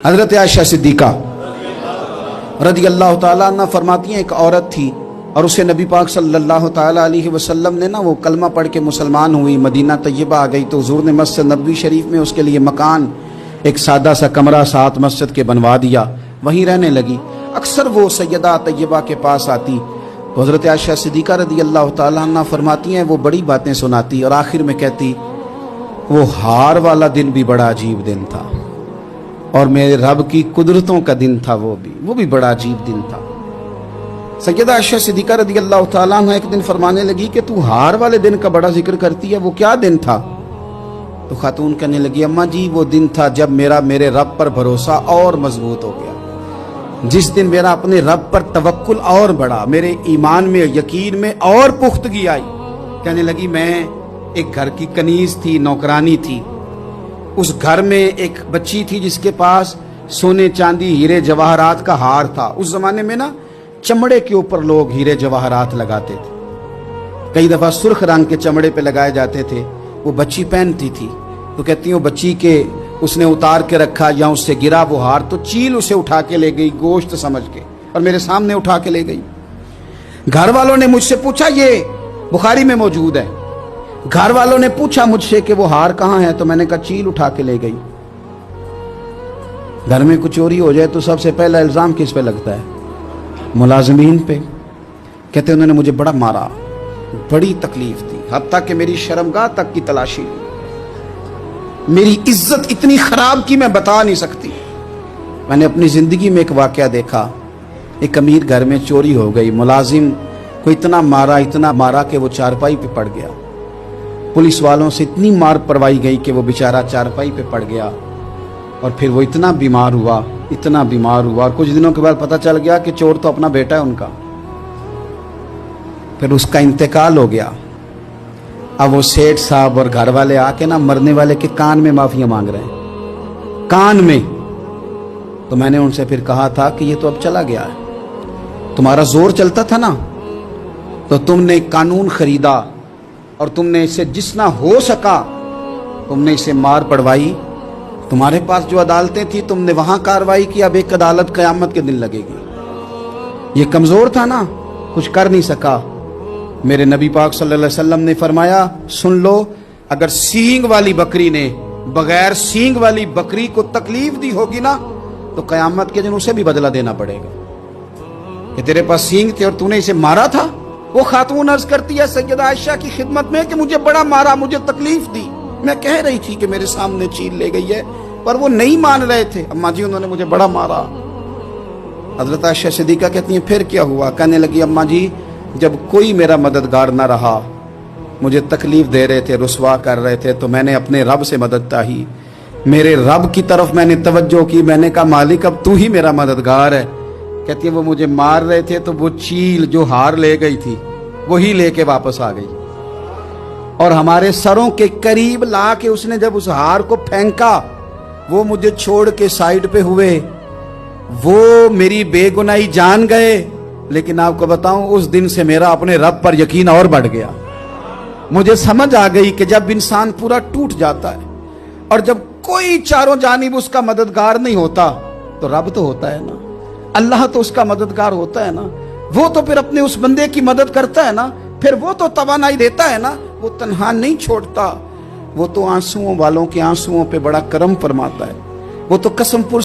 حضرت عائشہ صدیقہ رضی اللہ تعالیٰ عنہ فرماتی ہیں ایک عورت تھی اور اسے نبی پاک صلی اللہ تعالیٰ علیہ وسلم نے وہ کلمہ پڑھ کے مسلمان ہوئی، مدینہ طیبہ آ گئی تو حضور نے مسجد نبوی شریف میں اس کے لیے مکان ایک سادہ سا کمرہ ساتھ مسجد کے بنوا دیا، وہیں رہنے لگی۔ اکثر وہ سیدہ طیبہ کے پاس آتی تو حضرت عائشہ صدیقہ رضی اللہ تعالیٰ عنہ فرماتی ہیں وہ بڑی باتیں سناتی اور آخر میں کہتی وہ ہار والا دن بھی بڑا عجیب دن تھا اور میرے رب کی قدرتوں کا دن تھا، وہ بھی بڑا عجیب دن تھا۔ سیدہ عائشہ صدیقہ رضی اللہ تعالیٰ عنہ ایک دن فرمانے لگی کہ تو ہار والے دن کا بڑا ذکر کرتی ہے، وہ کیا دن تھا؟ تو خاتون کہنے لگی اماں جی وہ دن تھا جب میرے رب پر بھروسہ اور مضبوط ہو گیا، جس دن میرا اپنے رب پر توکل اور بڑھا، میرے ایمان میں یقین میں اور پختگی آئی۔ کہنے لگی میں ایک گھر کی کنیز تھی، نوکرانی تھی، اس گھر میں ایک بچی تھی جس کے پاس سونے چاندی ہیرے جواہرات کا ہار تھا۔ اس زمانے میں چمڑے کے اوپر لوگ ہیرے جواہرات لگاتے تھے، کئی دفعہ سرخ رنگ کے چمڑے پہ لگائے جاتے تھے، وہ بچی پہنتی تھی تو کہتی ہوں بچی کے اس نے اتار کے رکھا یا اس سے گرا وہ ہار تو چیل اسے اٹھا کے لے گئی گوشت سمجھ کے اور میرے سامنے اٹھا کے لے گئی۔ گھر والوں نے مجھ سے پوچھا، یہ بخاری میں موجود ہے، گھر والوں نے پوچھا مجھ سے کہ وہ ہار کہاں ہے تو میں نے کہا چیل اٹھا کے لے گئی۔ گھر میں کچھ چوری ہو جائے تو سب سے پہلا الزام کس پہ لگتا ہے؟ ملازمین پہ۔ کہتے انہوں نے مجھے بڑا مارا، بڑی تکلیف تھی، حتیٰ کہ میری شرمگاہ تک کی تلاشی لی، میری عزت اتنی خراب کی میں بتا نہیں سکتی۔ میں نے اپنی زندگی میں ایک واقعہ دیکھا، ایک امیر گھر میں چوری ہو گئی، ملازم کو اتنا مارا کہ وہ چارپائی پہ پڑ گیا، پولیس والوں سے اتنی مار پروائی گئی کہ وہ بیچارہ چارپائی پہ پڑ گیا اور پھر وہ اتنا بیمار ہوا اور کچھ دنوں کے بعد پتہ چل گیا کہ چور تو اپنا بیٹا ہے ان کا، پھر اس کا انتقال ہو گیا۔ اب وہ سیٹھ صاحب اور گھر والے آ کے مرنے والے کے کان میں معافیاں مانگ رہے ہیں، کان میں۔ تو میں نے ان سے پھر کہا تھا کہ یہ تو اب چلا گیا ہے، تمہارا زور چلتا تھا نا تو تم نے قانون خریدا اور تم نے اسے جتنا ہو سکا تم نے اسے مار پڑوائی، تمہارے پاس جو عدالتیں تھی تم نے وہاں کارروائی کی، اب ایک عدالت قیامت کے دن لگے گی۔ یہ کمزور تھا نا، کچھ کر نہیں سکا۔ میرے نبی پاک صلی اللہ علیہ وسلم نے فرمایا سن لو، اگر سینگ والی بکری نے بغیر سینگ والی بکری کو تکلیف دی ہوگی نا تو قیامت کے دن اسے بھی بدلہ دینا پڑے گا کہ تیرے پاس سینگ تھے اور تو نے اسے مارا تھا۔ وہ خاتون عرض کرتی ہے سیدہ عائشہ کی خدمت میں کہ مجھے بڑا مارا، مجھے تکلیف دی، میں کہہ رہی تھی کہ میرے سامنے چیل لے گئی ہے پر وہ نہیں مان رہے تھے، اماں جی انہوں نے مجھے بڑا مارا۔ حضرت عائشہ صدیقہ کہتی ہیں پھر کیا ہوا؟ کہنے لگی اماں جی جب کوئی میرا مددگار نہ رہا، مجھے تکلیف دے رہے تھے، رسوا کر رہے تھے، تو میں نے اپنے رب سے مدد چاہی، میرے رب کی طرف میں نے توجہ کی، میں نے کہا مالک اب تو ہی میرا مددگار ہے۔ کہتی ہے وہ مجھے مار رہے تھے تو وہ چیل جو ہار لے گئی تھی وہی لے کے واپس آ گئی اور ہمارے سروں کے قریب لا کے اس نے جب اس ہار کو پھینکا وہ مجھے چھوڑ کے سائیڈ پہ ہوئے، وہ میری بے گناہی جان گئے، لیکن آپ کو بتاؤں اس دن سے میرا اپنے رب پر یقین اور بڑھ گیا۔ مجھے سمجھ آ گئی کہ جب انسان پورا ٹوٹ جاتا ہے اور جب کوئی چاروں جانب اس کا مددگار نہیں ہوتا تو رب تو ہوتا ہے نا، اللہ تو اس کا مددگار ہوتا ہے نا، وہ تو پھر اپنے اس بندے کی مدد کرتا ہے نا، پھر وہ تو توانائی دیتا ہے نا، وہ تنہا نہیں چھوڑتا، وہ تو آنسوؤں والوں کے آنسوؤں پہ بڑا کرم فرماتا ہے، وہ تو قسم پرسی